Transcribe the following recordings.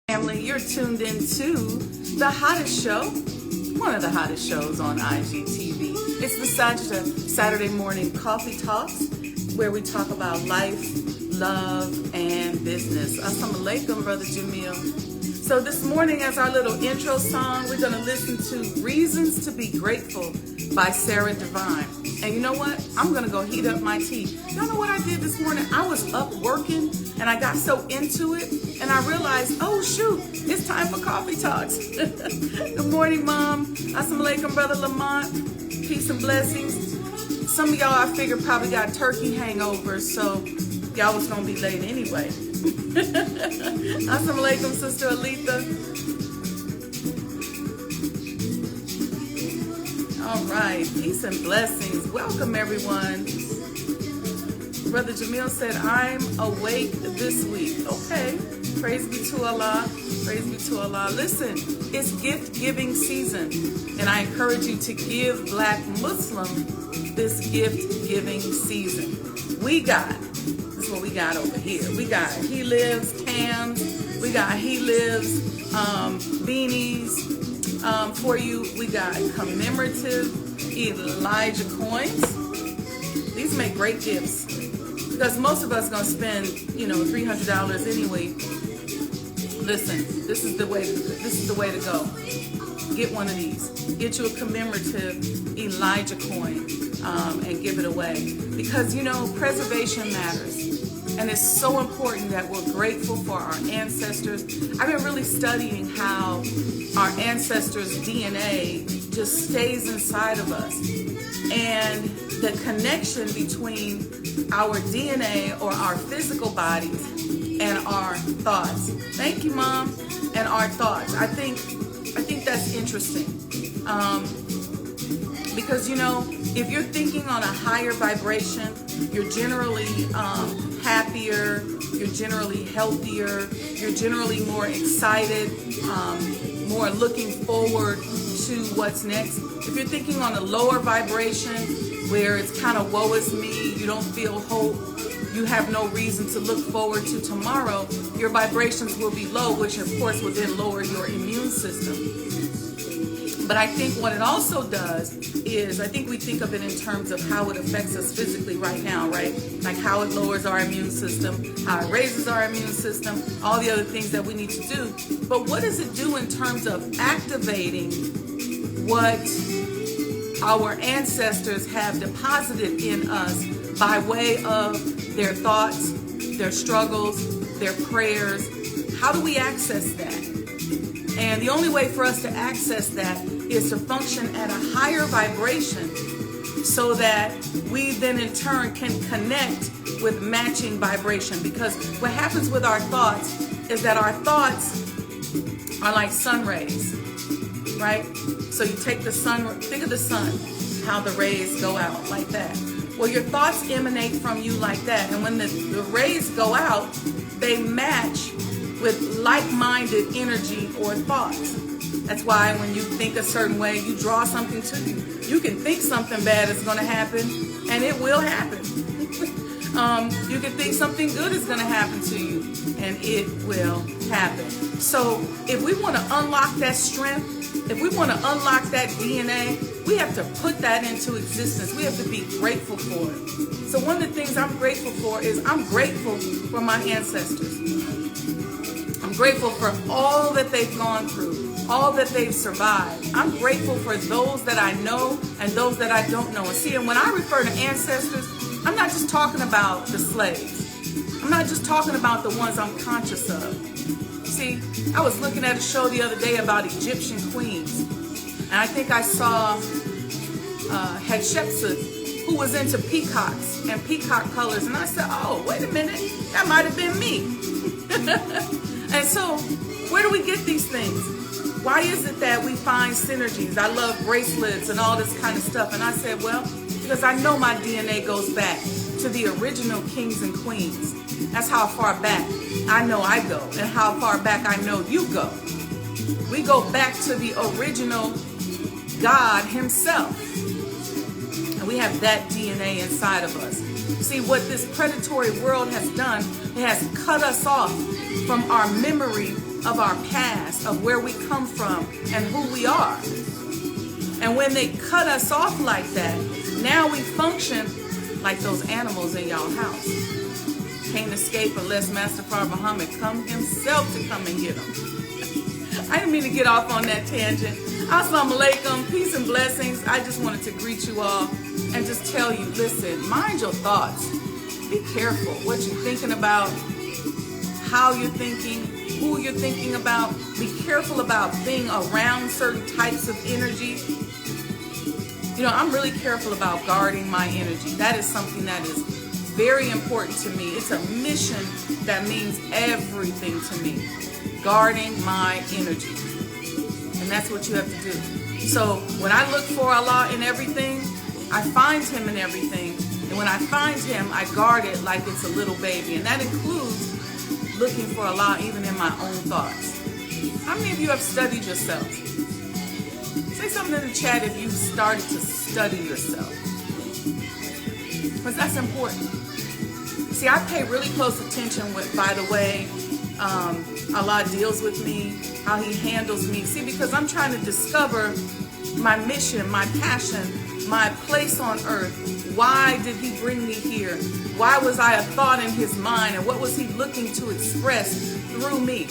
Family, you're tuned into the hottest show, one of the hottest shows on IGTV. It's the Sajdah Saturday morning coffee talks, where we talk about life, love, and business. Assalamu alaikum, Brother Jamil. So this morning, as our little intro song, we're going to listen to Reasons to Be Grateful by Devine. And you know what? I'm going to go heat up my tea. Y'all know what I did this morning? I was up working and I got so into it and I realized, oh shoot, it's time for coffee talks. Good morning, Mom. Assalamu alaikum, Brother Lamont. Peace and blessings. Some of y'all, I figured, probably got turkey hangovers, so y'all was going to be late anyway. Assalamu alaikum, Sister Aletha. All right, peace and blessings. Welcome, everyone. Brother Jamil said, I'm awake this week. Okay, praise be to Allah. Praise be to Allah. Listen, it's gift-giving season, and I encourage you to give Black Muslim this gift-giving season. This is what we got over here. We got He Lives cams. We got He Lives beanies. For you, we got commemorative Elijah coins. These make great gifts because most of us gonna spend, $300 anyway. Listen, this is the way to go. Get one of these. Get you a commemorative Elijah coin and give it away because preservation matters. And it's so important that we're grateful for our ancestors. I've been really studying how our ancestors' DNA just stays inside of us. And the connection between our DNA or our physical bodies and our thoughts. Thank you, Mom. And our thoughts. I think that's interesting. Because, if you're thinking on a higher vibration, you're generally happier, you're generally healthier, you're generally more excited, more looking forward to what's next. If you're thinking on a lower vibration where it's kind of woe is me, you don't feel hope, you have no reason to look forward to tomorrow, your vibrations will be low, which of course will then lower your immune system. But I think what it also does is, I think we think of it in terms of how it affects us physically right now, right? Like how it lowers our immune system, how it raises our immune system, all the other things that we need to do. But what does it do in terms of activating what our ancestors have deposited in us by way of their thoughts, their struggles, their prayers? How do we access that? And the only way for us to access that is to function at a higher vibration so that we then in turn can connect with matching vibration. Because what happens with our thoughts is that our thoughts are like sun rays, right? So you take the sun, think of the sun, how the rays go out like that. Well, your thoughts emanate from you like that. And when the rays go out, they match with like-minded energy or thoughts. That's why when you think a certain way, you draw something to you. You can think something bad is going to happen, and it will happen. You can think something good is going to happen to you, and it will happen. So if we want to unlock that strength, if we want to unlock that DNA, we have to put that into existence. We have to be grateful for it. So one of the things I'm grateful for is I'm grateful for my ancestors. I'm grateful for all that they've gone through, all that they've survived. I'm grateful for those that I know and those that I don't know. And see, and when I refer to ancestors, I'm not just talking about the slaves. I'm not just talking about the ones I'm conscious of. See, I was looking at a show the other day about Egyptian queens. And I think I saw Hatshepsut, who was into peacocks and peacock colors. And I said, oh, wait a minute, that might have been me. And so, where do we get these things? Why is it that we find synergies? I love bracelets and all this kind of stuff. And I said, well, because I know my DNA goes back to the original kings and queens. That's how far back I know I go and how far back I know you go. We go back to the original God himself. And we have that DNA inside of us. See, what this predatory world has done, it has cut us off from our memory of our past, of where we come from and who we are. And when they cut us off like that, now we function like those animals in y'all house. Can't escape unless Master Father Muhammad come himself to come and get them. I didn't mean to get off on that tangent. Assalamu alaikum, peace and blessings. I just wanted to greet you all and just tell you, listen, mind your thoughts. Be careful what you're thinking about, how you're thinking, who you're thinking about. Be careful about being around certain types of energy. You know, I'm really careful about guarding my energy. That is something that is very important to me. It's a mission that means everything to me. Guarding my energy. And that's what you have to do. So when I look for Allah in everything, I find Him in everything. And when I find Him, I guard it like it's a little baby. And that includes looking for Allah even in my own thoughts. How many of you have studied yourself? Say something in the chat if you've started to study yourself. Because that's important. See, I pay really close attention with, by the way, Allah deals with me, how He handles me. See, because I'm trying to discover my mission, my passion, my place on earth. Why did He bring me here? Why was I a thought in His mind? And what was He looking to express through me?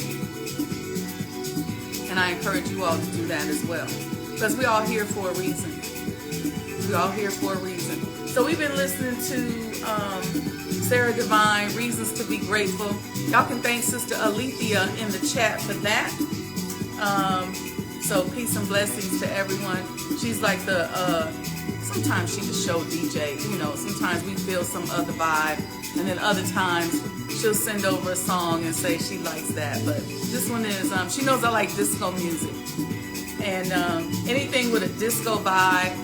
And I encourage you all to do that as well. Because we're all here for a reason. We're all here for a reason. So we've been listening to Sarah Devine, Reasons to Be Grateful. Y'all can thank Sister Alethea in the chat for that. So peace and blessings to everyone. She's like the, sometimes she's a show DJ. You know, sometimes we feel some other vibe. And then other times she'll send over a song and say she likes that. But this one is, she knows I like disco music. And anything with a disco vibe.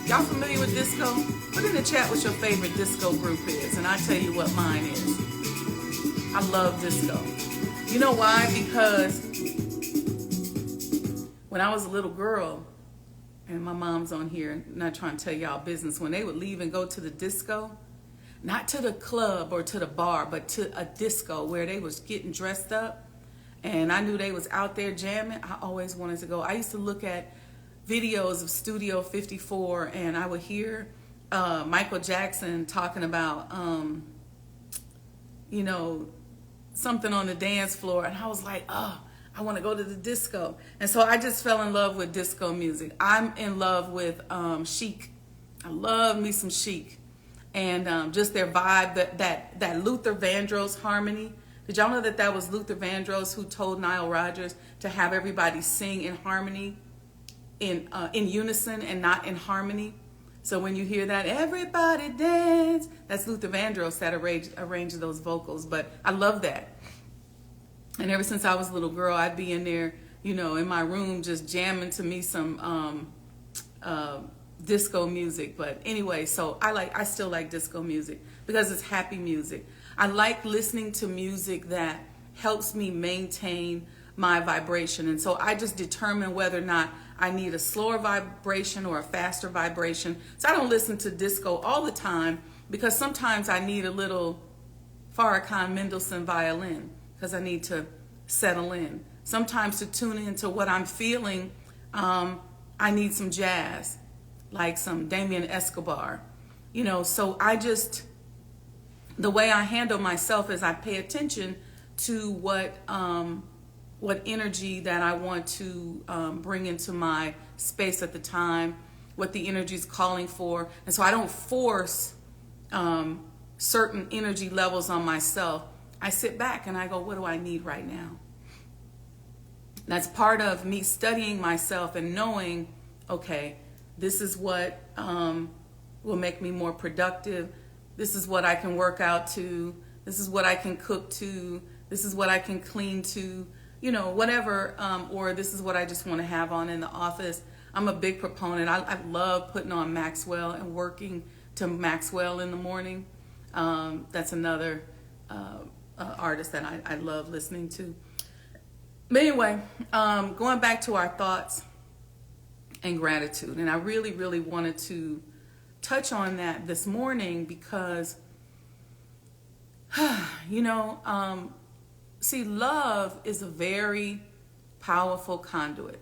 Y'all familiar with disco? Put in the chat what your favorite disco group is, and I'll tell you what mine is. I love disco. You know why? Because when I was a little girl, and my mom's on here, not trying to tell y'all business, when they would leave and go to the disco, not to the club or to the bar, but to a disco where they was getting dressed up, and I knew they was out there jamming, I always wanted to go. I used to look at videos of Studio 54, and I would hear Michael Jackson talking about, you know, something on the dance floor, and I was like, oh, I want to go to the disco. And so I just fell in love with disco music. I'm in love with Chic. I love me some Chic. And just their vibe, that Luther Vandross harmony. Did y'all know that was Luther Vandross who told Nile Rodgers to have everybody sing in harmony, in unison and not in harmony? So when you hear that, everybody dance, that's Luther Vandross that arranged those vocals. But I love that. And ever since I was a little girl, I'd be in there, you know, in my room just jamming to me some disco music. But anyway, so I still like disco music because it's happy music. I like listening to music that helps me maintain my vibration. And so I just determine whether or not I need a slower vibration or a faster vibration. So I don't listen to disco all the time because sometimes I need a little Farrakhan Mendelssohn violin because I need to settle in. Sometimes to tune into what I'm feeling, I need some jazz, like some Damien Escobar. You know, so the way I handle myself is I pay attention to what energy that I want to bring into my space at the time, what the energy is calling for. And so I don't force certain energy levels on myself. I sit back and I go, what do I need right now? That's part of me studying myself and knowing, okay, this is what will make me more productive. This is what I can work out to. This is what I can cook to. This is what I can clean to. You know, whatever, or this is what I just want to have on in the office. I'm a big proponent. I love putting on Maxwell and working to Maxwell in the morning. That's another artist that I love listening to. But anyway, going back to our thoughts and gratitude. And I really, really wanted to touch on that this morning because, you know, See, love is a very powerful conduit.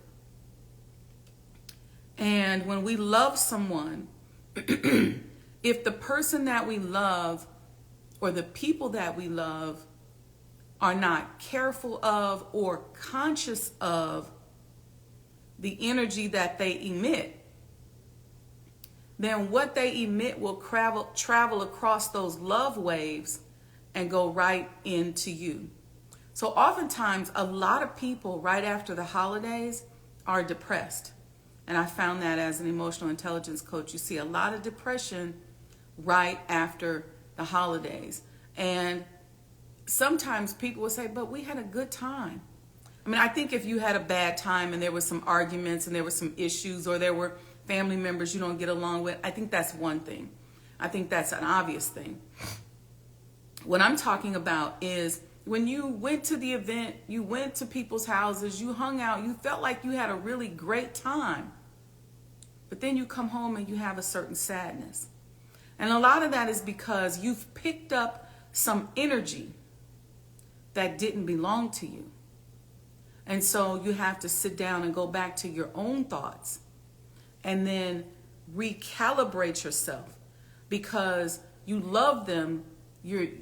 And when we love someone, if the person that we love or the people that we love are not careful of or conscious of the energy that they emit, then what they emit will travel across those love waves and go right into you. So oftentimes, a lot of people right after the holidays are depressed. And I found that as an emotional intelligence coach, you see a lot of depression right after the holidays. And sometimes people will say, but we had a good time. I mean, I think if you had a bad time and there were some arguments and there were some issues or there were family members you don't get along with, I think that's one thing. I think that's an obvious thing. What I'm talking about is when you went to the event, you went to people's houses, you hung out, you felt like you had a really great time. But then you come home and you have a certain sadness. And a lot of that is because you've picked up some energy that didn't belong to you. And so you have to sit down and go back to your own thoughts and then recalibrate yourself, because you love them.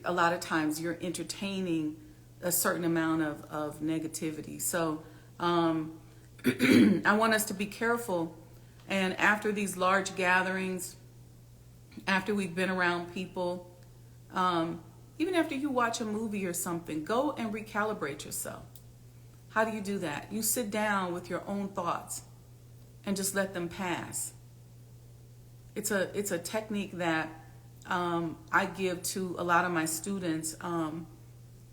A lot of times you're entertaining a certain amount of negativity. So I want us to be careful. And after these large gatherings, after we've been around people, even after you watch a movie or something, go and recalibrate yourself. How do you do that? You sit down with your own thoughts and just let them pass. It's a technique that I give to a lot of my students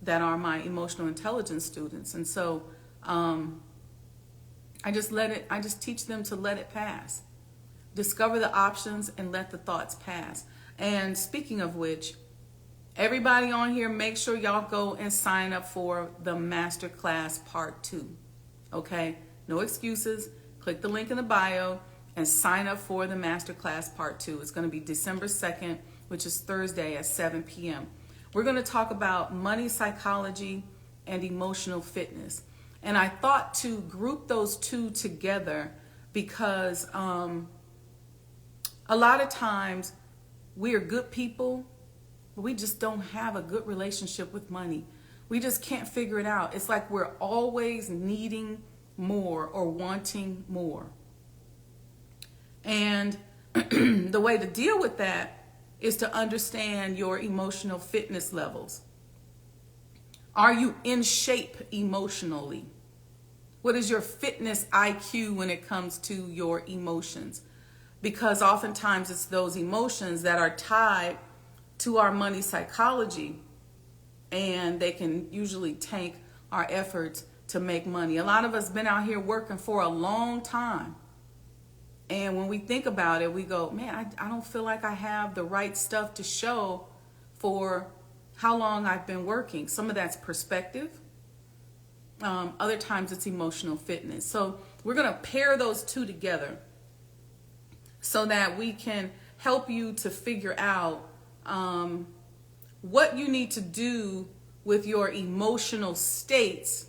that are my emotional intelligence students. And so I just teach them to let it pass. Discover the options and let the thoughts pass. And speaking of which, everybody on here, make sure y'all go and sign up for the Masterclass Part 2. Okay? No excuses. Click the link in the bio and sign up for the Masterclass Part 2. It's going to be December 2nd, which is Thursday at 7 p.m. We're going to talk about money psychology and emotional fitness. And I thought to group those two together because a lot of times we are good people, but we just don't have a good relationship with money. We just can't figure it out. It's like we're always needing more or wanting more. And the way to deal with that is to understand your emotional fitness levels. Are you in shape emotionally? What is your fitness IQ when it comes to your emotions? Because oftentimes it's those emotions that are tied to our money psychology, and they can usually tank our efforts to make money. A lot of us been out here working for a long time. And when we think about it, we go, man, I don't feel like I have the right stuff to show for how long I've been working. Some of that's perspective. Other times it's emotional fitness. So we're going to pair those two together so that we can help you to figure out what you need to do with your emotional states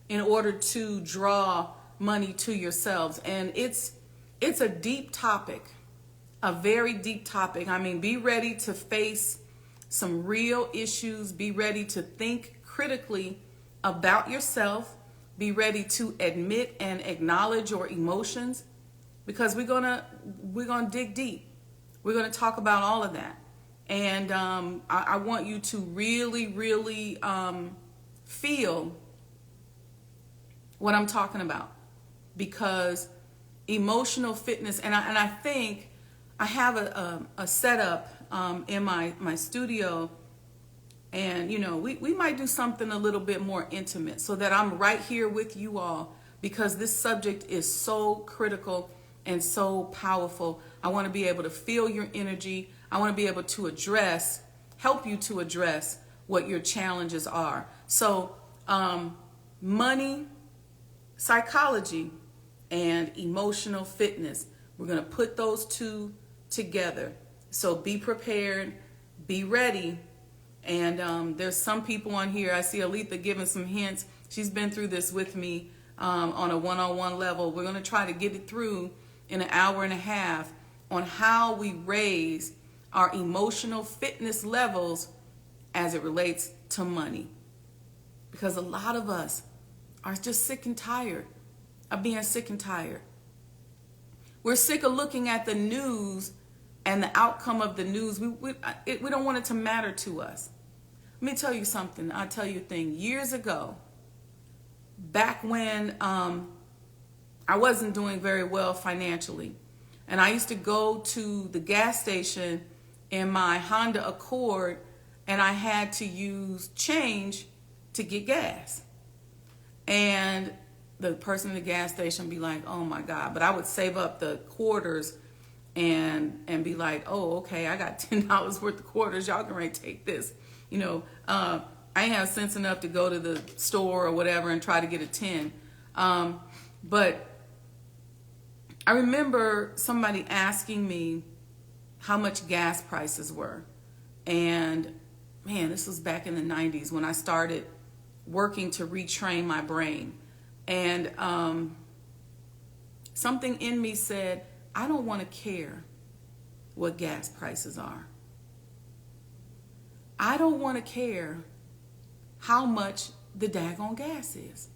in order to draw money to yourselves. And it's a deep topic, a very deep topic. I mean, be ready to face some real issues. Be ready to think critically about yourself. Be ready to admit and acknowledge your emotions, because we're gonna dig deep. We're gonna talk about all of that. And I want you to really, really feel what I'm talking about, because emotional fitness, and I think I have a setup in my studio, and we might do something a little bit more intimate so that I'm right here with you all, because this subject is so critical and so powerful. I want to be able to feel your energy. I want to be able to help you to address what your challenges are. So money, psychology, and emotional fitness, we're going to put those two together. So be prepared, be ready, And there's some people on here. I see Aletha giving some hints. She's been through this with me on a one-on-one level. We're going to try to get it through in an hour and a half on how we raise our emotional fitness levels as it relates to money. Because a lot of us are just sick and tired of being sick and tired. We're sick of looking at the news and the outcome of the news. We don't want it to matter to us. Let me tell you something. I'll tell you a thing. Years ago, back when I wasn't doing very well financially, and I used to go to the gas station in my Honda Accord, and I had to use change to get gas. And the person in the gas station be like, oh my God. But I would save up the quarters and be like, oh, okay, I got $10 worth of quarters. Y'all can take this. You know, I ain't have sense enough to go to the store or whatever and try to get a 10. But I remember somebody asking me how much gas prices were. And man, this was back in the 90s when I started working to retrain my brain. And something in me said, I don't want to care what gas prices are. I don't want to care how much the daggone gas is.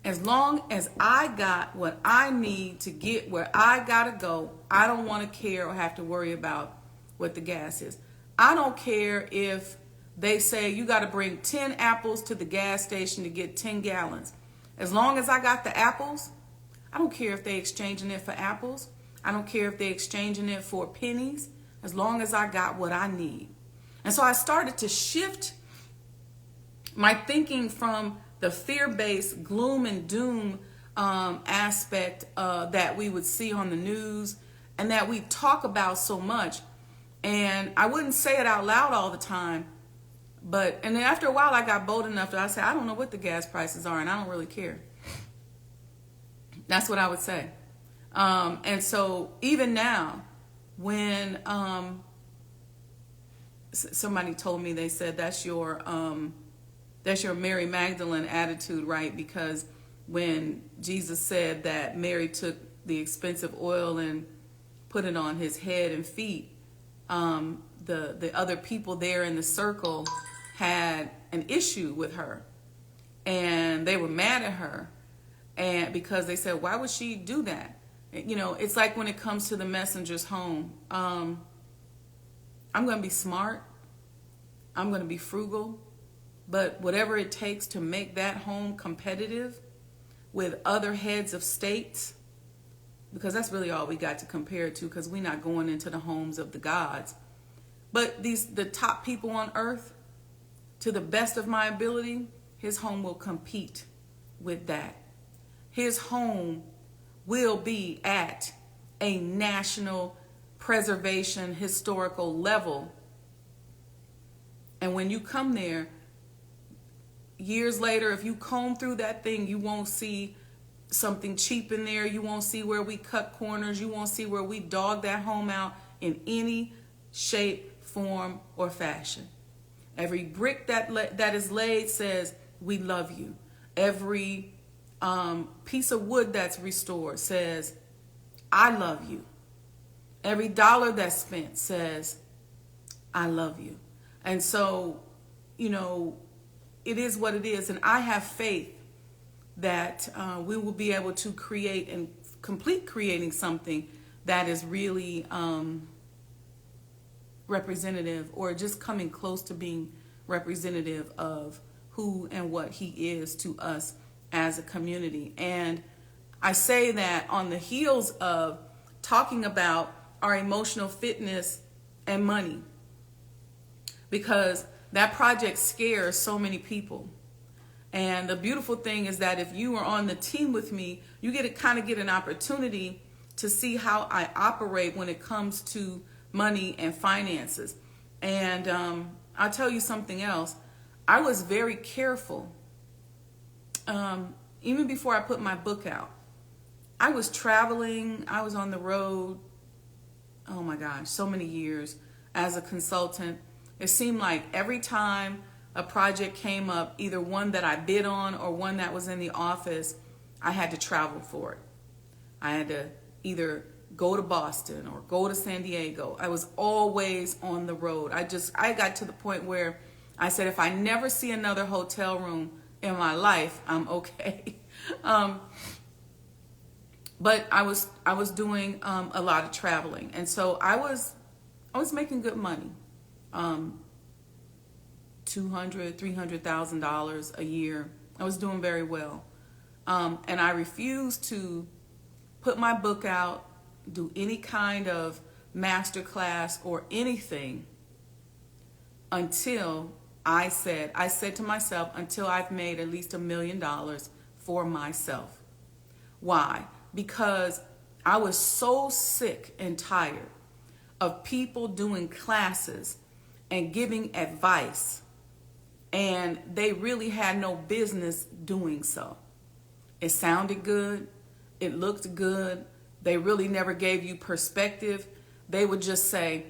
As long as I got what I need to get where I gotta go, I don't want to care or have to worry about what the gas is. I don't care if they say you got to bring 10 apples to the gas station to get 10 gallons. As long as I got the apples, I don't care if they exchanging it for apples. I don't care if they exchanging it for pennies, as long as I got what I need. And so I started to shift my thinking from the fear-based gloom and doom aspect that we would see on the news and that we talk about so much. And I wouldn't say it out loud all the time. And then after a while, I got bold enough that I said, I don't know what the gas prices are, and I don't really care. That's what I would say. And so even now, when somebody told me, they said, that's your Mary Magdalene attitude, right? Because when Jesus said that Mary took the expensive oil and put it on his head and feet, the other people there in the circle had an issue with her, and they were mad at her, and because they said, why would she do that? You know, it's like when it comes to the messenger's home. I'm going to be smart. I'm going to be frugal. But whatever it takes to make that home competitive with other heads of states, because that's really all we got to compare it to, because we're not going into the homes of the gods. But the top people on earth, to the best of my ability, his home will compete with that. His home will be at a national preservation historical level. And when you come there, years later, if you comb through that thing, you won't see something cheap in there. You won't see where we cut corners. You won't see where we dog that home out in any shape, form, or fashion. Every brick that is laid says, we love you. Every piece of wood that's restored says, I love you. Every dollar that's spent says, I love you. And so, you know, it is what it is. And I have faith that we will be able to create and complete creating something that is really representative, or just coming close to being representative of who and what he is to us as a community. And I say that on the heels of talking about our emotional fitness and money, because that project scares so many people. And the beautiful thing is that if you are on the team with me, you get an opportunity to see how I operate when it comes to money and finances. And I'll tell you something else. I was very careful. Even before I put my book out, I was traveling. I was on the road. Oh my gosh, so many years as a consultant. It seemed like every time a project came up, either one that I bid on or one that was in the office, I had to travel for it. I had to either go to Boston or go to San Diego. I was always on the road. I got to the point where I said, if I never see another hotel room in my life, I'm okay. But I was doing a lot of traveling, and so I was making good money, $200,000-$300,000 a year. I was doing very well, and I refused to put my book out, do any kind of master class or anything until I said to myself, until I've made at least $1 million for myself. Why? Because I was so sick and tired of people doing classes and giving advice, and they really had no business doing so. It sounded good. It looked good. They really never gave you perspective. They would just say,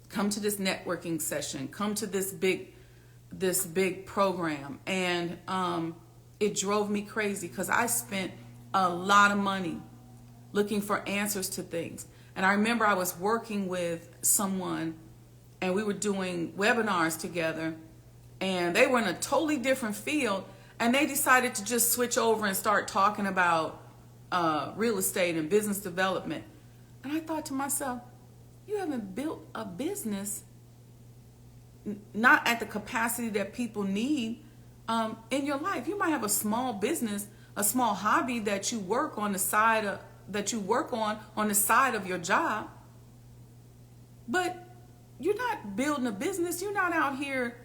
come to this networking session, come to this big program. And it drove me crazy because I spent a lot of money looking for answers to things. And I remember I was working with someone and we were doing webinars together, and they were in a totally different field, and they decided to just switch over and start talking about real estate and business development. And I thought to myself, you haven't built a business, not at the capacity that people need in your life. You might have a small business, a small hobby that you work on the side of, on the side of your job, but you're not building a business. You're not out here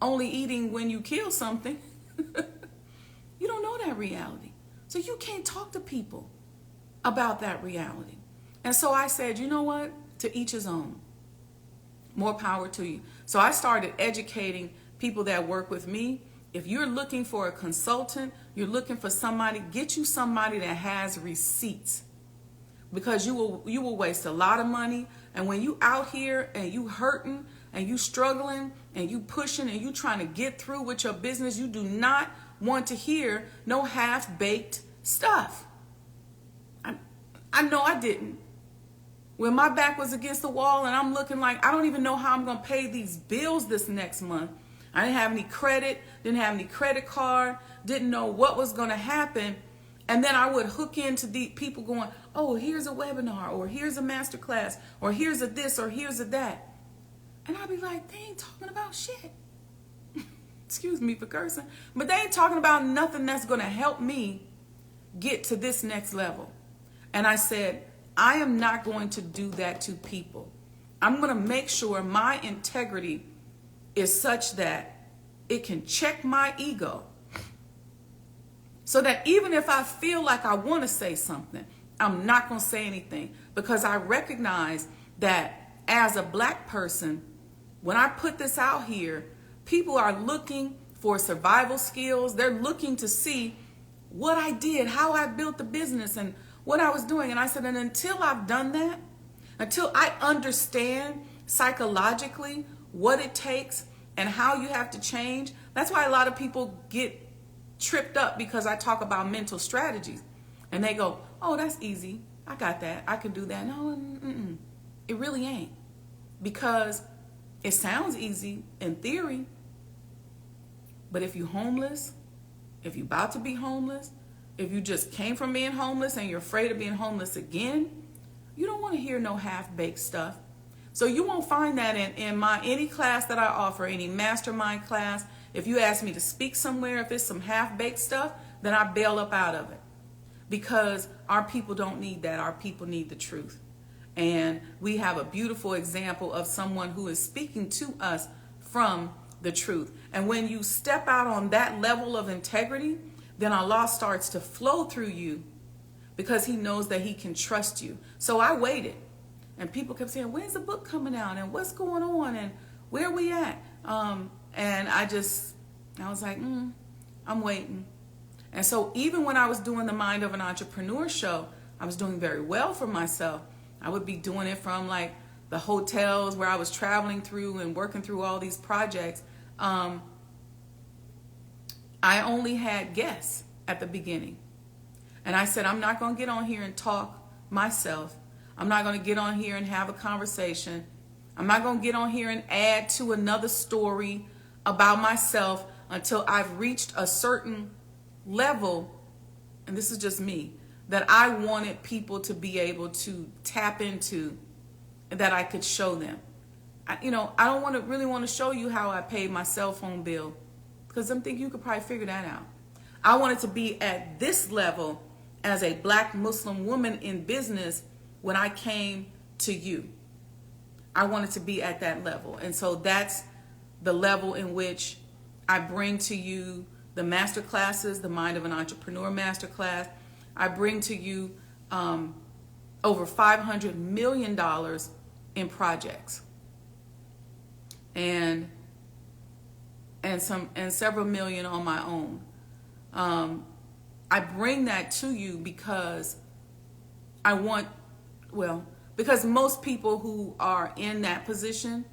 only eating when you kill something. You don't know that reality. So you can't talk to people about that reality. And so I said, you know what? To each his own. More power to you. So I started educating people that work with me. If you're looking for a consultant, you're looking for somebody, get you somebody that has receipts, because you will waste a lot of money. And when you out here and you hurting and you struggling and you pushing and you trying to get through with your business, you do not want to hear no half-baked stuff. I know I didn't. When my back was against the wall and I'm looking like I don't even know how I'm going to pay these bills this next month. I didn't have any credit, didn't have any credit card, didn't know what was going to happen. And then I would hook into the people going, oh, here's a webinar, or here's a master class, or here's a this, or here's a that. And I'd be like, they ain't talking about shit. Excuse me for cursing. But they ain't talking about nothing that's going to help me get to this next level. And I said, I am not going to do that to people. I'm going to make sure my integrity is such that it can check my ego, so that even if I feel like I want to say something, I'm not going to say anything, because I recognize that as a black person, when I put this out here, people are looking for survival skills. They're looking to see what I did, how I built the business, and what I was doing. And I said, and until I've done that, until I understand psychologically what it takes and how you have to change, that's why a lot of people get tripped up, because I talk about mental strategies. And they go, oh, that's easy. I got that. I can do that. No, it really ain't. Because it sounds easy in theory, but if you're homeless, if you're about to be homeless, if you just came from being homeless and you're afraid of being homeless again, you don't want to hear no half-baked stuff. So you won't find that in any class that I offer, any mastermind class. If you ask me to speak somewhere, if it's some half-baked stuff, then I bail up out of it. Because our people don't need that. Our people need the truth. And we have a beautiful example of someone who is speaking to us from the truth. And when you step out on that level of integrity, then Allah starts to flow through you, because he knows that he can trust you. So I waited, and people kept saying, when's the book coming out, and what's going on, and where are we at? And I was like, I'm waiting. And so even when I was doing the Mind of an Entrepreneur show, I was doing very well for myself. I would be doing it from like the hotels where I was traveling through and working through all these projects, I only had guests at the beginning. And I said, I'm not going to get on here and talk myself. I'm not going to get on here and have a conversation. I'm not going to get on here and add to another story about myself until I've reached a certain level, and this is just me, that I wanted people to be able to tap into, that I could show them. I don't really want to show you how I paid my cell phone bill, because I'm thinking you could probably figure that out. I wanted to be at this level as a Black Muslim woman in business when I came to you. I wanted to be at that level. And so that's the level in which I bring to you the master classes, the Mind of an Entrepreneur Masterclass. I bring to you over $500 million in projects, and several million on my own. I bring that to you because because most people who are in that position,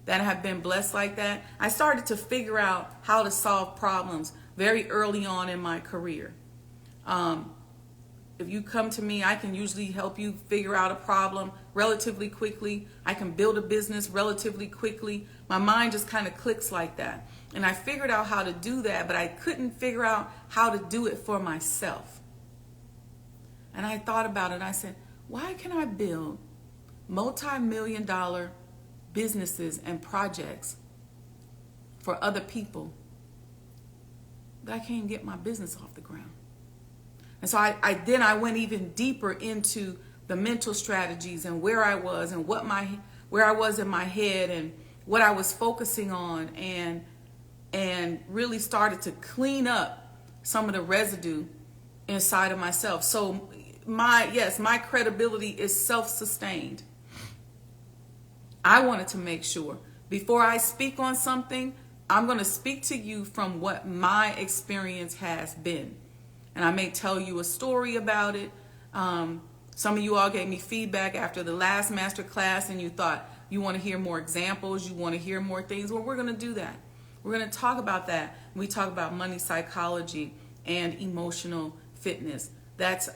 that have been blessed like that, I started to figure out how to solve problems very early on in my career. If you come to me, I can usually help you figure out a problem relatively quickly. I can build a business relatively quickly. My mind just kind of clicks like that. And I figured out how to do that, but I couldn't figure out how to do it for myself. And I thought about it. I said, why can I build multi-million-dollar businesses and projects for other people, but I can't get my business off the ground? And so I went even deeper into the mental strategies and where I was and where I was in my head and what I was focusing on, and really started to clean up some of the residue inside of myself. So my credibility is self-sustained. I wanted to make sure before I speak on something, I'm going to speak to you from what my experience has been. And I may tell you a story about it. Some of you all gave me feedback after the last master class, and you thought you want to hear more examples, you want to hear more things. Well, we're going to do that. We're going to talk about that when we talk about money psychology and emotional fitness. That's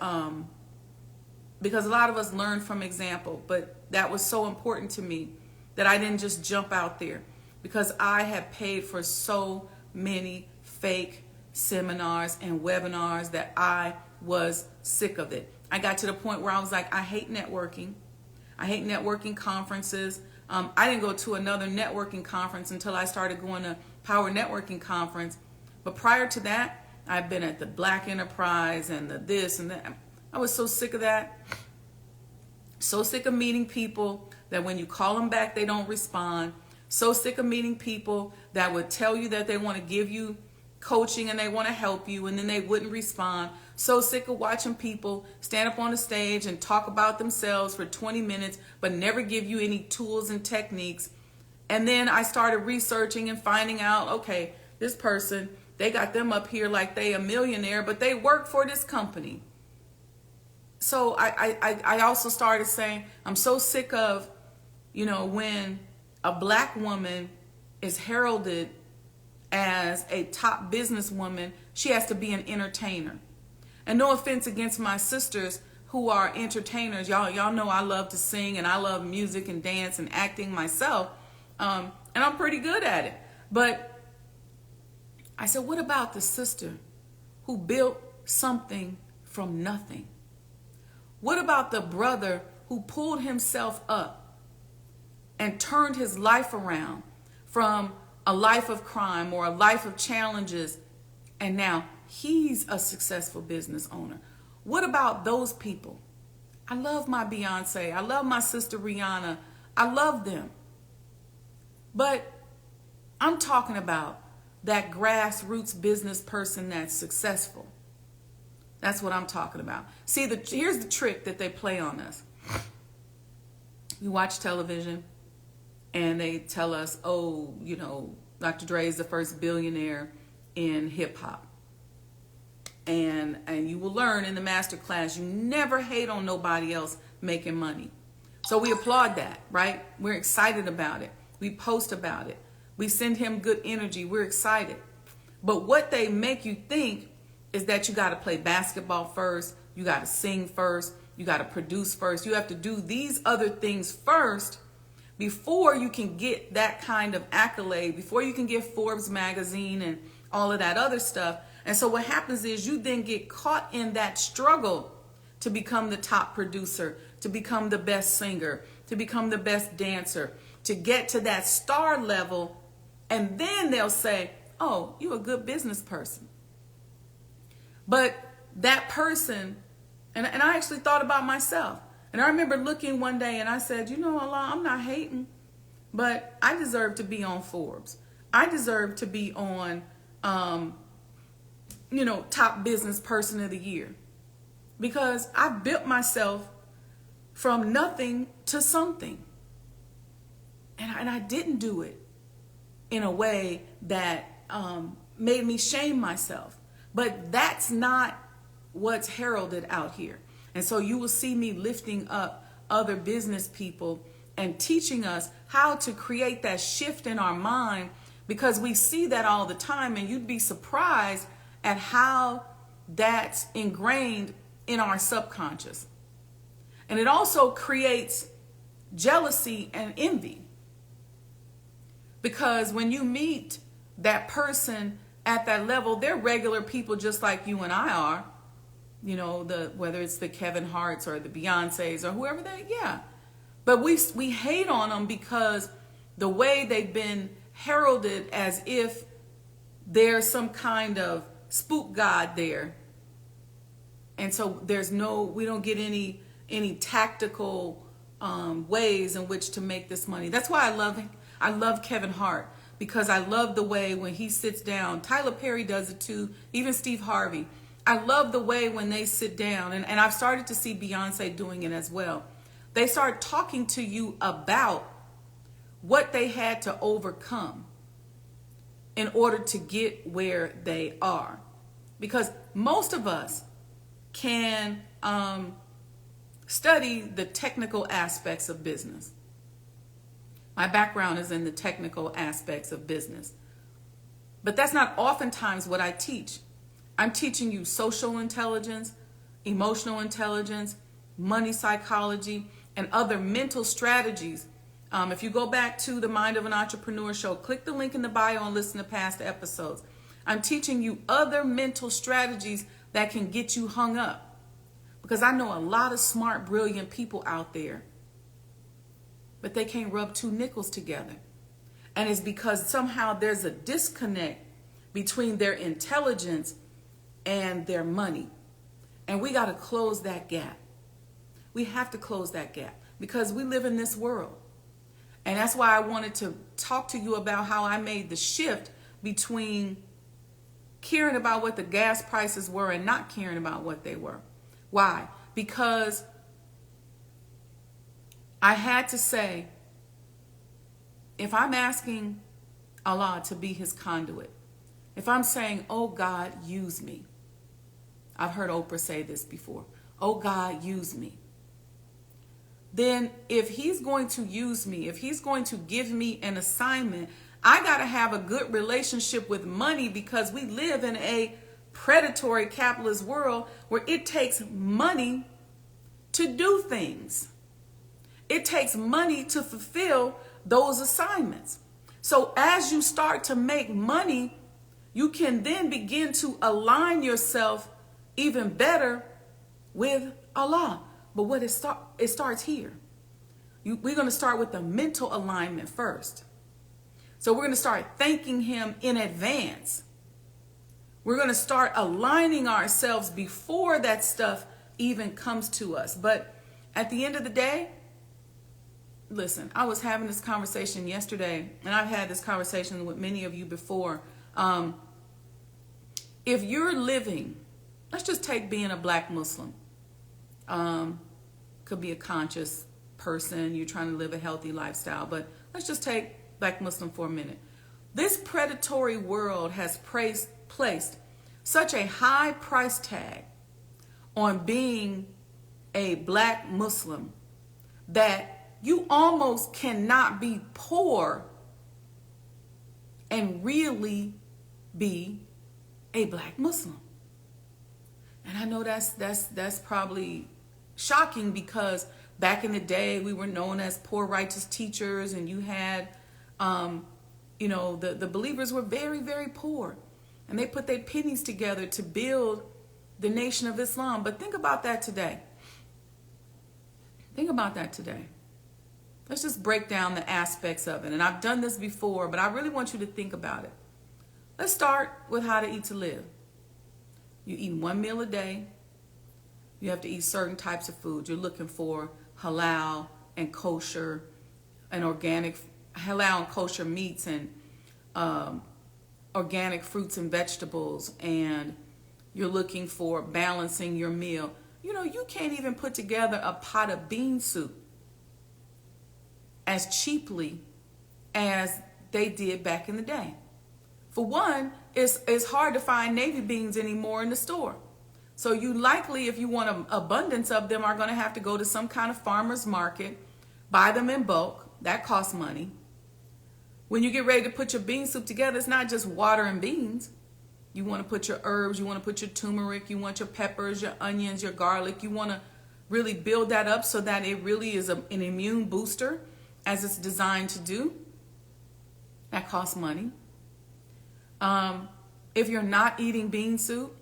because a lot of us learn from example, but that was so important to me that I didn't just jump out there, because I had paid for so many fake seminars and webinars that I was sick of it. I got to the point where I was like, I hate networking. I hate networking conferences. I didn't go to another networking conference until I started going to Power Networking Conference. But prior to that, I've been at the Black Enterprise and the this and that. I was so sick of that. So sick of meeting people that when you call them back, they don't respond. So sick of meeting people that would tell you that they want to give you coaching and they want to help you, and then they wouldn't respond. So sick of watching people stand up on the stage and talk about themselves for 20 minutes, but never give you any tools and techniques. And then I started researching and finding out, okay, this person, they got them up here like they a millionaire, but they work for this company. So I also started saying, I'm so sick of, when a Black woman is heralded as a top businesswoman, she has to be an entertainer. And no offense against my sisters who are entertainers. Y'all know I love to sing and I love music and dance and acting myself. And I'm pretty good at it. But I said, what about the sister who built something from nothing? What about the brother who pulled himself up and turned his life around from a life of crime or a life of challenges, and now he's a successful business owner? What about those people? I love my Beyonce. I love my sister Rihanna. I love them. But I'm talking about that grassroots business person that's successful. That's what I'm talking about. See, here's the trick that they play on us. You watch television and they tell us, oh, Dr. Dre is the first billionaire in hip hop. And you will learn in the master class, you never hate on nobody else making money. So we applaud that, right? We're excited about it. We post about it. We send him good energy. We're excited. But what they make you think is that you got to play basketball first. You got to sing first. You got to produce first. You have to do these other things first before you can get that kind of accolade, before you can get Forbes magazine and all of that other stuff. And so what happens is you then get caught in that struggle to become the top producer, to become the best singer, to become the best dancer, to get to that star level. And then they'll say, oh, you're a good business person. But that person, and I actually thought about myself. And I remember looking one day and I said, you know, Allah, I'm not hating, but I deserve to be on Forbes. I deserve to be on, top business person of the year. Because I built myself from nothing to something. And I didn't do it in a way that made me shame myself. But that's not what's heralded out here. And so you will see me lifting up other business people and teaching us how to create that shift in our mind, because we see that all the time, and you'd be surprised at how that's ingrained in our subconscious. And it also creates jealousy and envy, because when you meet that person at that level, they're regular people just like you and I are. You know, whether it's the Kevin Harts or the Beyoncés or whoever but we hate on them because the way they've been heralded as if there's some kind of spook god there. And so we don't get any tactical ways in which to make this money. That's why I love Kevin Hart, because I love the way when he sits down. Tyler Perry does it too, even Steve Harvey. I love the way when they sit down, and I've started to see Beyonce doing it as well. They start talking to you about what they had to overcome in order to get where they are. Because most of us can study the technical aspects of business. My background is in the technical aspects of business. But that's not oftentimes what I teach. I'm teaching you social intelligence, emotional intelligence, money psychology, and other mental strategies. If you go back to the Mind of an Entrepreneur show, click the link in the bio and listen to past episodes. I'm teaching you other mental strategies that can get you hung up. Because I know a lot of smart, brilliant people out there, but they can't rub two nickels together. And it's because somehow there's a disconnect between their intelligence and their money. And we got to close that gap. We have to close that gap because we live in this world. And that's why I wanted to talk to you about how I made the shift between caring about what the gas prices were and not caring about what they were. Why? Because I had to say, if I'm asking Allah to be his conduit, if I'm saying, oh God, use me. I've heard Oprah say this before. Oh God, use me. Then if he's going to use me, if he's going to give me an assignment, I got to have a good relationship with money, because we live in a predatory capitalist world where it takes money to do things. It takes money to fulfill those assignments. So as you start to make money, you can then begin to align yourself even better with Allah. But it starts here. We're going to start with the mental alignment first. So we're going to start thanking him in advance. We're going to start aligning ourselves before that stuff even comes to us. But at the end of the day, listen, I was having this conversation yesterday, and I've had this conversation with many of you before. If you're living, let's just take being a black Muslim. Could be a conscious person, you're trying to live a healthy lifestyle, but let's just take black Muslim for a minute. This predatory world has placed such a high price tag on being a black Muslim that you almost cannot be poor and really be a Black Muslim. And I know that's probably shocking, because back in the day we were known as poor righteous teachers, and you had the believers were very, very poor, and they put their pennies together to build the nation of Islam. But think about that today. Think about that today. Let's just break down the aspects of it. And I've done this before, but I really want you to think about it. Let's start with how to eat to live. You eat one meal a day. You have to eat certain types of food. You're looking for halal and kosher and halal and kosher meats, and organic fruits and vegetables, and you're looking for balancing your meal. You can't even put together a pot of bean soup as cheaply as they did back in the day. For one, it's hard to find navy beans anymore in the store. So you likely, if you want an abundance of them, are going to have to go to some kind of farmer's market, buy them in bulk. That costs money. When you get ready to put your bean soup together, it's not just water and beans. You want to put your herbs, you want to put your turmeric, you want your peppers, your onions, your garlic. You want to really build that up so that it really is an immune booster, as it's designed to do. That costs money. If you're not eating bean soup,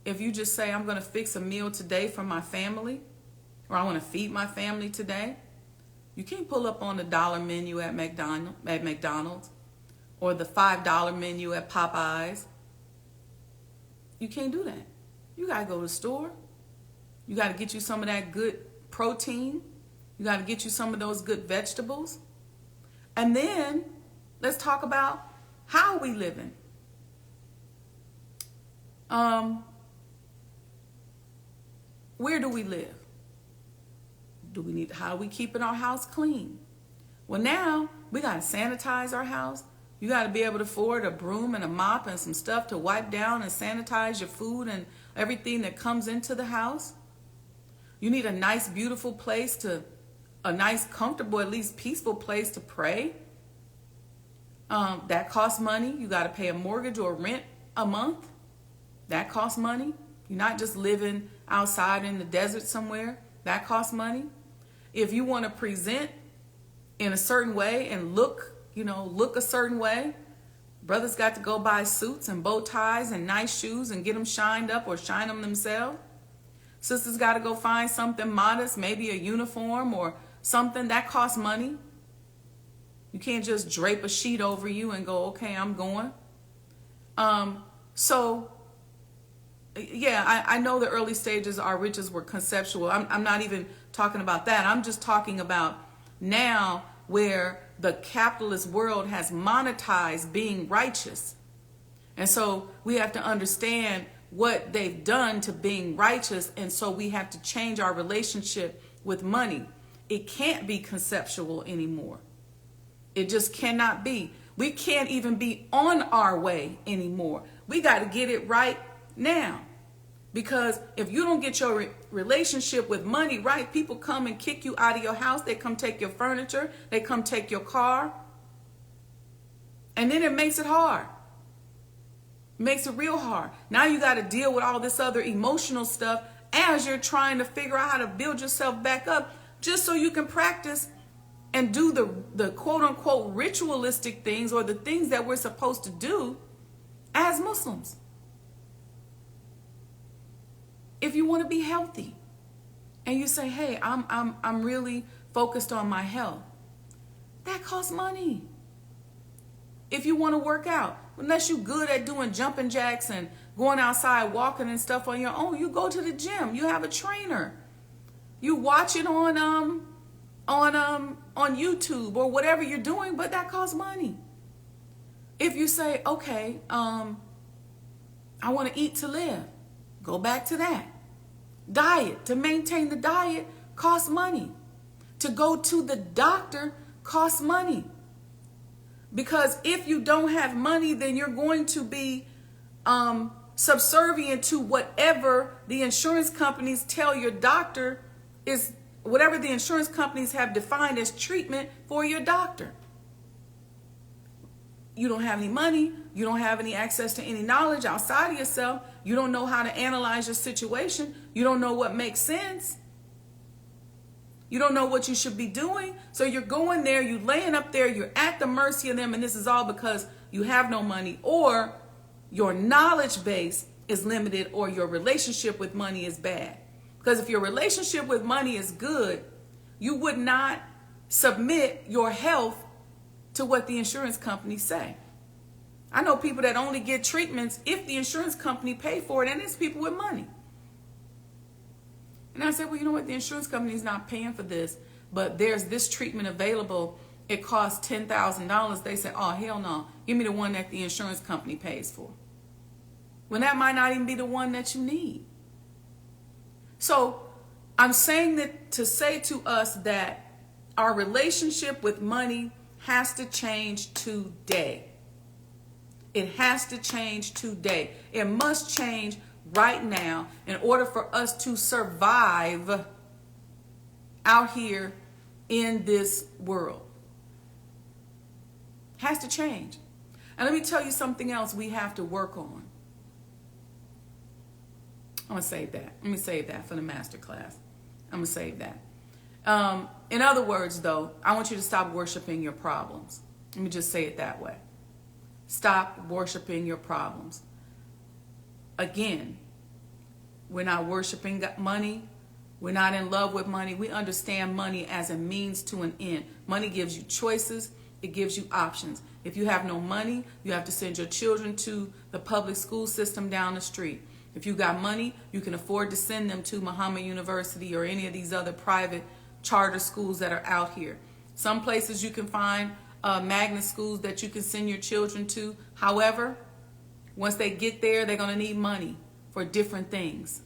if you just say, I'm going to fix a meal today for my family, or I want to feed my family today, you can't pull up on the $1 menu at McDonald's or the $5 menu at Popeyes. You can't do that. You got to go to the store. You got to get you some of that good protein. You got to get you some of those good vegetables. And then let's talk about how we living. Where do we live? How do we keep our house clean? Well, now we got to sanitize our house. You got to be able to afford a broom and a mop and some stuff to wipe down and sanitize your food and everything that comes into the house. You need a nice, beautiful place a nice, comfortable, at least peaceful place to pray. That costs money. You got to pay a mortgage or rent a month. That costs money. You're not just living outside in the desert somewhere. That costs money. If you want to present in a certain way and look a certain way, brothers got to go buy suits and bow ties and nice shoes and get them shined up or shine them themselves. Sisters got to go find something modest, maybe a uniform or something. That costs money. You can't just drape a sheet over you and go, okay, I'm going. I know the early stages, our riches were conceptual. I'm not even talking about that. I'm just talking about now where the capitalist world has monetized being righteous. And so we have to understand what they've done to being righteous. And so we have to change our relationship with money. It can't be conceptual anymore. It just cannot be. We can't even be on our way anymore. We got to get it right now. Because if you don't get your relationship with money right, people come and kick you out of your house. They come take your furniture. They come take your car. And then it makes it hard. It makes it real hard. Now you got to deal with all this other emotional stuff as you're trying to figure out how to build yourself back up, just so you can practice and do the quote unquote ritualistic things, or the things that we're supposed to do as Muslims. If you want to be healthy and you say, hey, I'm really focused on my health, that costs money. If you want to work out, unless you're good at doing jumping jacks and going outside walking and stuff on your own, you go to the gym. You have a trainer. You watch it on YouTube or whatever you're doing, but that costs money. If you say, okay, I want to eat to live, go back to that. Diet, to maintain the diet costs money. To go to the doctor costs money. Because if you don't have money, then you're going to be subservient to whatever the insurance companies tell your doctor is whatever the insurance companies have defined as treatment for your doctor. You don't have any money. You don't have any access to any knowledge outside of yourself. You don't know how to analyze your situation. You don't know what makes sense. You don't know what you should be doing. So you're going there, you're laying up there, you're at the mercy of them, and this is all because you have no money, or your knowledge base is limited, or your relationship with money is bad. Because if your relationship with money is good, you would not submit your health to what the insurance companies say. I know people that only get treatments if the insurance company pay for it, and it's people with money. And I said, well, you know what? The insurance company is not paying for this, but there's this treatment available. It costs $10,000. They say, oh, hell no. Give me the one that the insurance company pays for. When that might not even be the one that you need. So I'm saying that to say to us that our relationship with money has to change today. It has to change today. It must change right now in order for us to survive out here in this world. Has to change. And let me tell you something else we have to work on. I'm going to save that. Let me save that for the master class. I'm going to save that. In other words, though, I want you to stop worshiping your problems. Let me just say it that way. Stop worshiping your problems. Again, we're not worshiping money. We're not in love with money. We understand money as a means to an end. Money gives you choices. It gives you options. If you have no money, you have to send your children to the public school system down the street. If you got money, you can afford to send them to Muhammad University or any of these other private charter schools that are out here. Some places you can find magnet schools that you can send your children to. However, once they get there, they're going to need money for different things.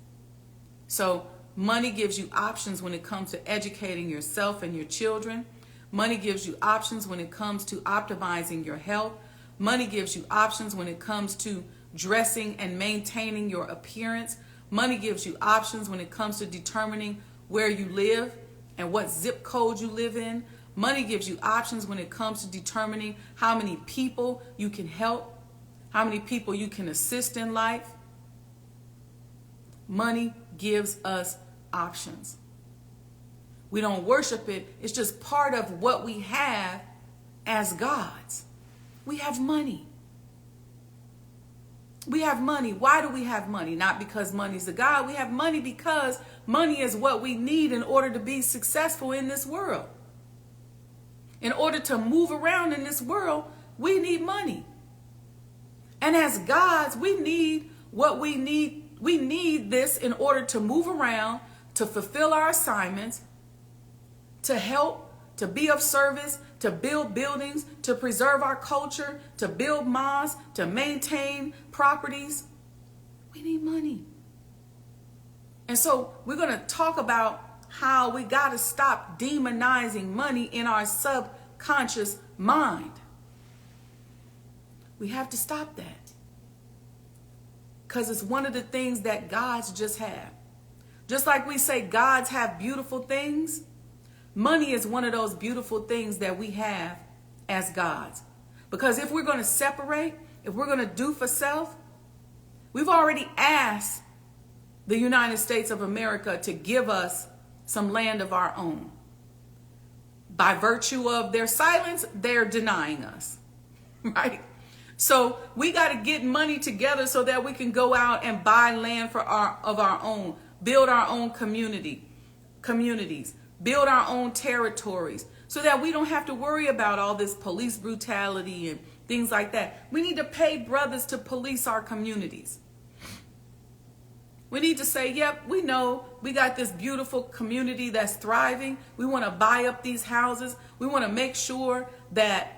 So money gives you options when it comes to educating yourself and your children. Money gives you options when it comes to optimizing your health. Money gives you options when it comes to dressing and maintaining your appearance. Money gives you options when it comes to determining where you live and what zip code you live in. Money gives you options when it comes to determining how many people you can help, how many people you can assist in life. Money gives us options. We don't worship it. It's just part of what we have as gods. We have money. We have money. Why do we have money? Not because money's a god. We have money because money is what we need in order to be successful in this world. In order to move around in this world, we need money. And as gods, we need what we need. We need this in order to move around, to fulfill our assignments, to help, to be of service, to build buildings, to preserve our culture, to build mosques, to maintain properties. We need money. And so we're going to talk about how we got to stop demonizing money in our subconscious mind. We have to stop that. Because it's one of the things that gods just have. Just like we say gods have beautiful things, money is one of those beautiful things that we have as gods. Because if we're going to separate, if we're going to do for self, we've already asked the United States of America to give us some land of our own. By virtue of their silence, they're denying us, right? So we got to get money together so that we can go out and buy land for our own, build our own communities, build our own territories, so that we don't have to worry about all this police brutality and things like that. We need to pay brothers to police our communities. We need to say, yep, we know we got this beautiful community that's thriving. We want to buy up these houses. We want to make sure that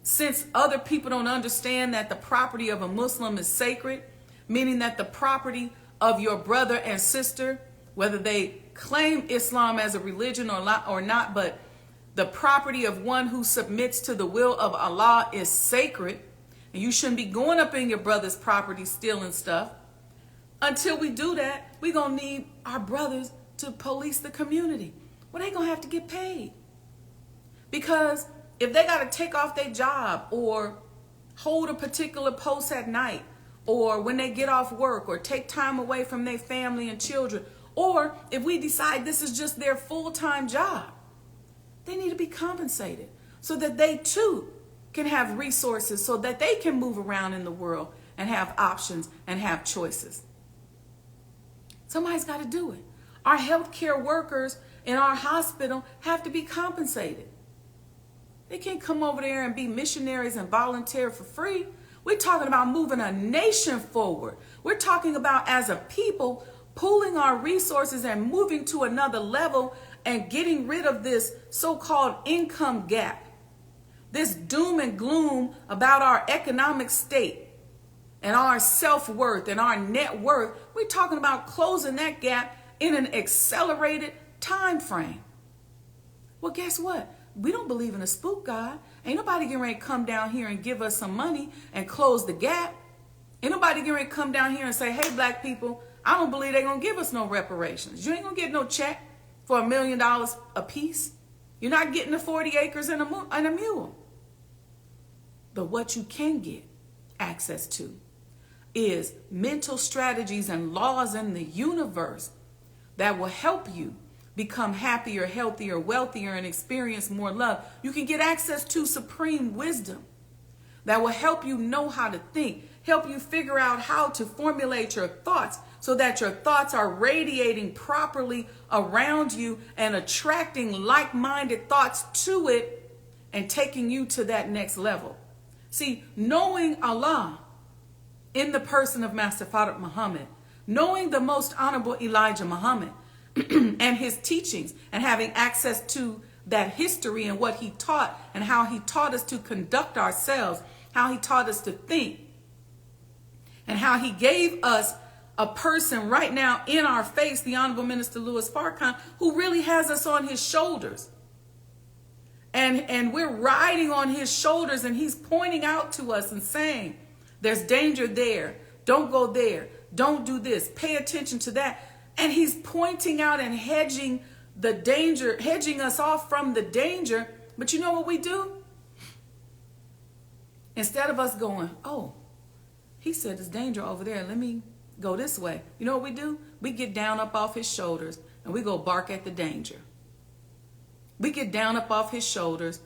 since other people don't understand that the property of a Muslim is sacred, meaning that the property of your brother and sister, whether they claim Islam as a religion or not, but the property of one who submits to the will of Allah is sacred, and you shouldn't be going up in your brother's property stealing stuff. Until we do that, we're going to need our brothers to police the community. well, they're going to have to get paid. Because if they got to take off their job or hold a particular post at night, or when they get off work, or take time away from their family and children, or if we decide this is just their full-time job, they need to be compensated so that they too can have resources, so that they can move around in the world and have options and have choices. Somebody's got to do it. Our healthcare workers in our hospital have to be compensated. They can't come over there and be missionaries and volunteer for free. We're talking about moving a nation forward. We're talking about, as a people, pooling our resources and moving to another level and getting rid of this so-called income gap, this doom and gloom about our economic state and our self-worth and our net worth. We're talking about closing that gap in an accelerated time frame. Well, guess what? We don't believe in a spook God. Ain't nobody getting ready to come down here and give us some money and close the gap. Ain't nobody getting ready to come down here and say, hey, black people, I don't believe they're going to give us no reparations. You ain't going to get no check for $1 million a piece. You're not getting the 40 acres and a mule. But what you can get access to is mental strategies and laws in the universe that will help you become happier, healthier, wealthier, and experience more love. You can get access to supreme wisdom that will help you know how to think, help you figure out how to formulate your thoughts so that your thoughts are radiating properly around you and attracting like-minded thoughts to it and taking you to that next level. See, knowing Allah in the person of Master Fard Muhammad, knowing the most honorable Elijah Muhammad, and his teachings, and having access to that history and what he taught and how he taught us to conduct ourselves, how he taught us to think, and how he gave us a person right now in our face, the Honorable Minister Louis Farrakhan, who really has us on his shoulders. And we're riding on his shoulders, and he's pointing out to us and saying, there's danger there. Don't go there. Don't do this. Pay attention to that. And he's pointing out and hedging the danger, hedging us off from the danger. But you know what we do? Instead of us going, oh, he said there's danger over there. Let me go this way. You know what we do? We get down up off his shoulders and we go bark at the danger. We get down up off his shoulders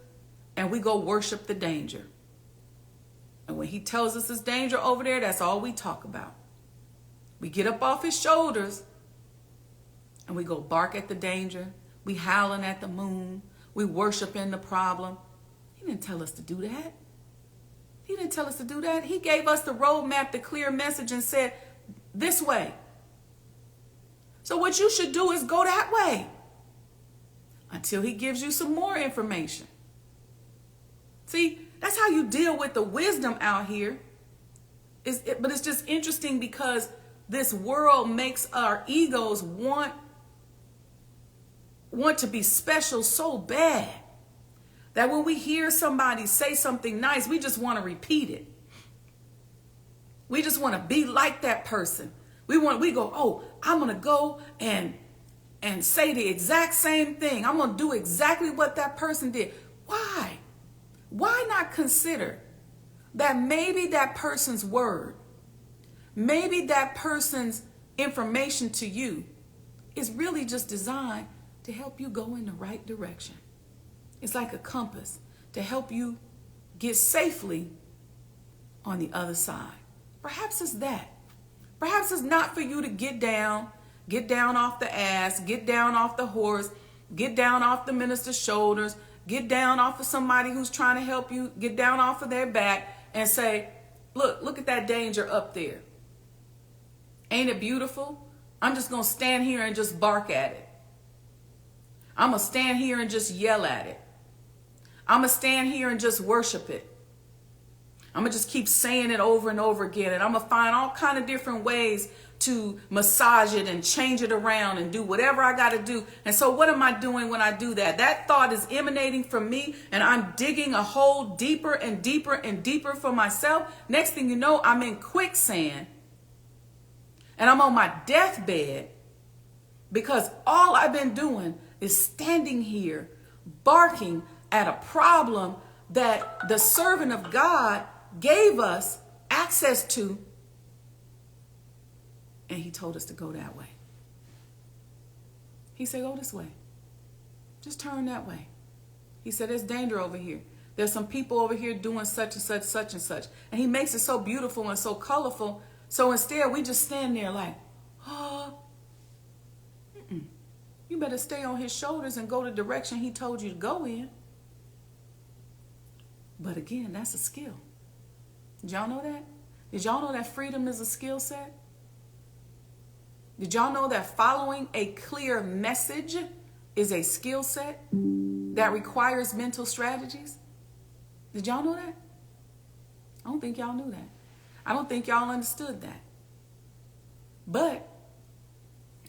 and we go worship the danger. And when he tells us there's danger over there, that's all we talk about. We get up off his shoulders and we go bark at the danger. We howling at the moon. We worshiping the problem. He didn't tell us to do that. He didn't tell us to do that. He gave us the roadmap, the clear message, and said, this way. So what you should do is go that way until he gives you some more information. See, that's how you deal with the wisdom out here. But it's just interesting because this world makes our egos want to be special so bad that when we hear somebody say something nice, we just want to repeat it. We just want to be like that person. We go, oh, I'm going to go and say the exact same thing. I'm going to do exactly what that person did. Why? Why not consider that maybe that person's word, maybe that person's information to you is really just designed to help you go in the right direction. It's like a compass to help you get safely on the other side. Perhaps it's that. Perhaps it's not for you to get down off the ass, get down off the horse, get down off the minister's shoulders, get down off of somebody who's trying to help you, get down off of their back and say, look at that danger up there. Ain't it beautiful? I'm just going to stand here and just bark at it. I'm going to stand here and just yell at it. I'm going to stand here and just worship it. I'm going to just keep saying it over and over again. And I'm going to find all kind of different ways to massage it and change it around and do whatever I got to do. And so what am I doing when I do that? That thought is emanating from me and I'm digging a hole deeper and deeper and deeper for myself. Next thing you know, I'm in quicksand and I'm on my deathbed because all I've been doing is standing here barking at a problem that the servant of God gave us access to, and he told us to go that way. He said, go this way. Just turn that way. He said, there's danger over here. There's some people over here doing such and such, such and such. And he makes it so beautiful and so colorful. So instead, we just stand there like, oh, you better stay on his shoulders and go the direction he told you to go in. But again, that's a skill. Did y'all know that? Did y'all know that freedom is a skill set? Did y'all know that following a clear message is a skill set that requires mental strategies? Did y'all know that? I don't think y'all knew that. I don't think y'all understood that. But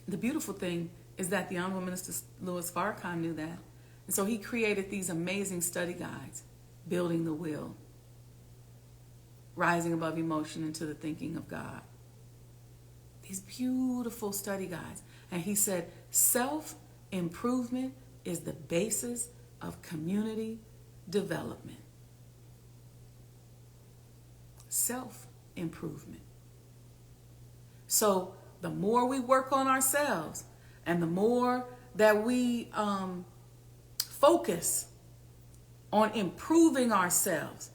the beautiful thing is that the Honorable Minister Louis Farrakhan knew that. And so he created these amazing study guides, Building the Will, Rising Above Emotion into the Thinking of God. These beautiful study guides. And he said, self-improvement is the basis of community development. Self-improvement. So the more we work on ourselves and the more that we focus on improving ourselves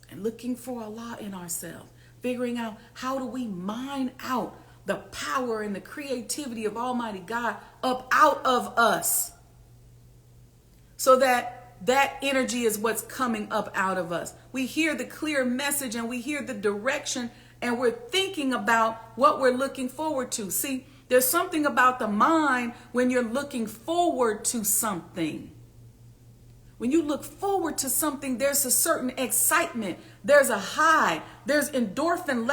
and looking for Allah in ourselves, figuring out how do we mine out the power and the creativity of Almighty God up out of us, so that energy is what's coming up out of us. We hear the clear message and we hear the direction and we're thinking about what we're looking forward to. See, there's something about the mind when you're looking forward to something. When you look forward to something, there's a certain excitement. There's a high. There's endorphins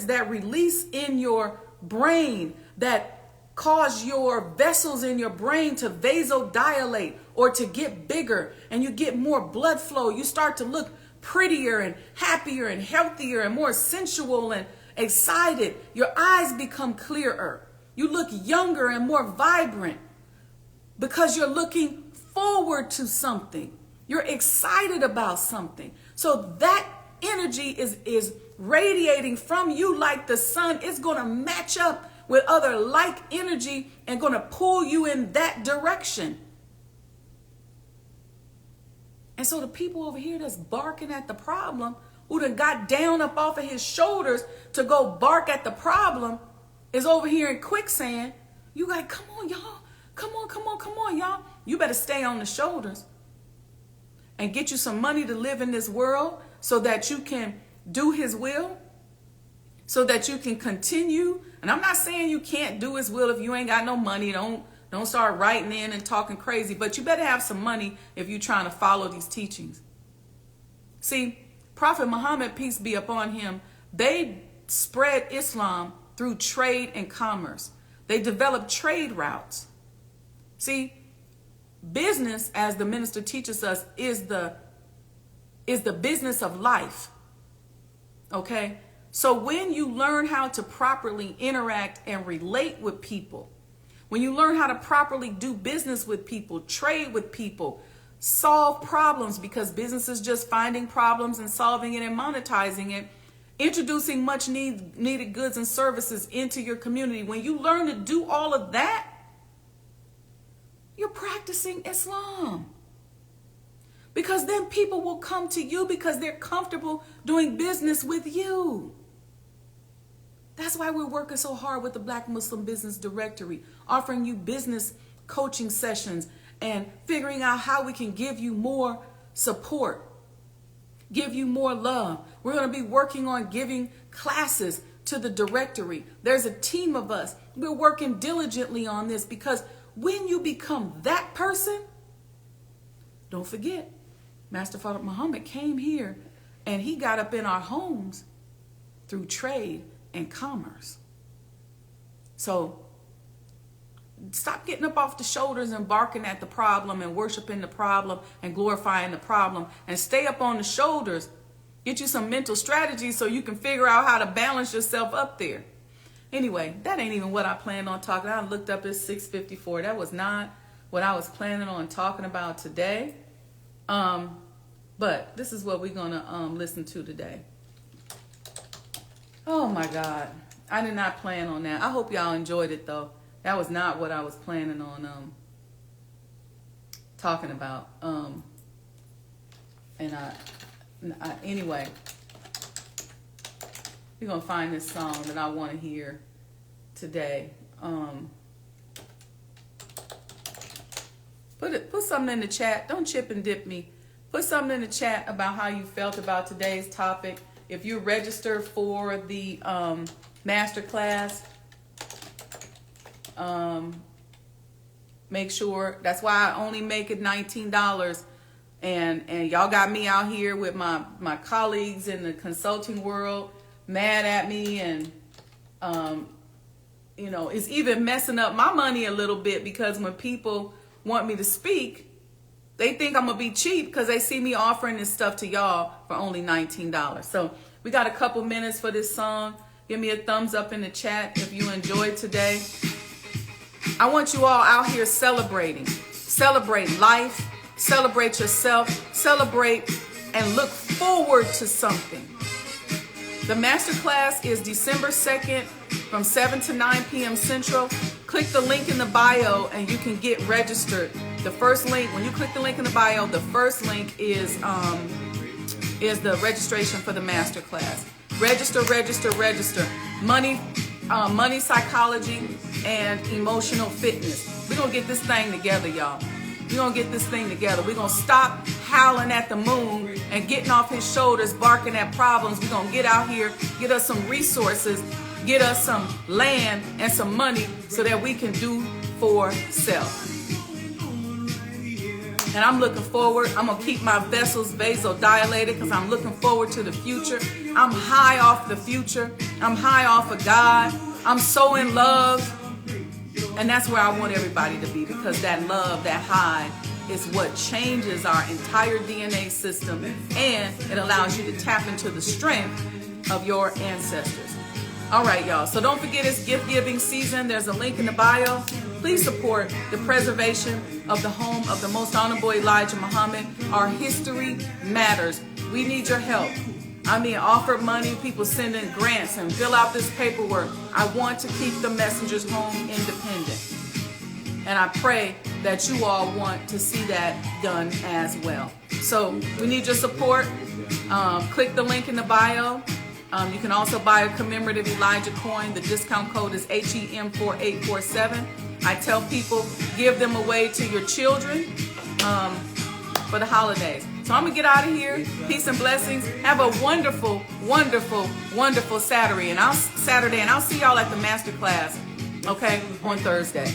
that release in your brain that cause your vessels in your brain to vasodilate or to get bigger, and you get more blood flow. You start to look prettier and happier and healthier and more sensual and excited. Your eyes become clearer. You look younger and more vibrant because you're looking forward to something. You're excited about something. So that energy is radiating from you like the sun. It's going to match up with other like energy and going to pull you in that direction. And so the people over here that's barking at the problem, who done got down up off of his shoulders to go bark at the problem, is over here in quicksand. You like, come on, y'all. Come on, y'all. You better stay on the shoulders and get you some money to live in this world so that you can do his will, so that you can continue. And I'm not saying you can't do his will if you ain't got no money. Don't start writing in and talking crazy, but you better have some money if you're trying to follow these teachings. See, Prophet Muhammad, peace be upon him, they spread Islam through trade and commerce. They developed trade routes. See, business, as the minister teaches us, is the business of life. Okay? So when you learn how to properly interact and relate with people, when you learn how to properly do business with people, trade with people, solve problems, because business is just finding problems and solving it and monetizing it, introducing much needed goods and services into your community. When you learn to do all of that, you're practicing Islam. Because then people will come to you because they're comfortable doing business with you. That's why we're working so hard with the Black Muslim Business Directory, offering you business coaching sessions and figuring out how we can give you more support, give you more love. We're going to be working on giving classes to the directory. There's a team of us. We're working diligently on this because when you become that person, don't forget, Master Father Muhammad came here and he got up in our homes through trade and commerce. So stop getting up off the shoulders and barking at the problem and worshiping the problem and glorifying the problem, and stay up on the shoulders. Get you some mental strategies so you can figure out how to balance yourself up there. Anyway, that ain't even what I planned on talking. I looked up at 6:54. That was not what I was planning on talking about today. But this is what we're gonna listen to today. Oh my God, I did not plan on that. I hope y'all enjoyed it though. That was not what I was planning on talking about. Anyway, we're gonna find this song that I want to hear today. Put something in the chat. Don't chip and dip me. Put something in the chat about how you felt about today's topic. If you register for the masterclass, make sure. That's why I only make it $19. And y'all got me out here with my colleagues in the consulting world mad at me, and it's even messing up my money a little bit, because when people want me to speak, they think I'm gonna be cheap because they see me offering this stuff to y'all for only $19. So we got a couple minutes for this song. Give me a thumbs up in the chat if you enjoyed today. I want you all out here celebrating. Celebrate life. Celebrate yourself. Celebrate and look forward to something. The masterclass is December 2nd from 7 to 9 p.m. Central. Click the link in the bio and you can get registered. The first link, when you click the link in the bio, the first link is the registration for the masterclass. Register, register, register. Money, psychology, and emotional fitness. We're going to get this thing together, y'all. We're going to get this thing together. We're going to stop howling at the moon and getting off his shoulders, barking at problems. We're going to get out here, get us some resources, get us some land and some money so that we can do for self. And I'm looking forward. I'm going to keep my vessels vasodilated because I'm looking forward to the future. I'm high off the future. I'm high off of God. I'm so in love. And that's where I want everybody to be, because that love, that high, is what changes our entire DNA system, and it allows you to tap into the strength of your ancestors. All right, y'all. So don't forget, it's gift giving season. There's a link in the bio. Please support the preservation of the home of the most honorable Elijah Muhammad. Our history matters. We need your help. Offer money, people send in grants and fill out this paperwork. I want to keep the messengers home independent. And I pray that you all want to see that done as well. So we need your support. Click the link in the bio. You can also buy a commemorative Elijah coin. The discount code is HEM4847. I tell people, give them away to your children for the holidays. So I'm going to get out of here. Peace and blessings. Have a wonderful, wonderful, wonderful Saturday. And I'll see y'all at the masterclass, okay, on Thursday.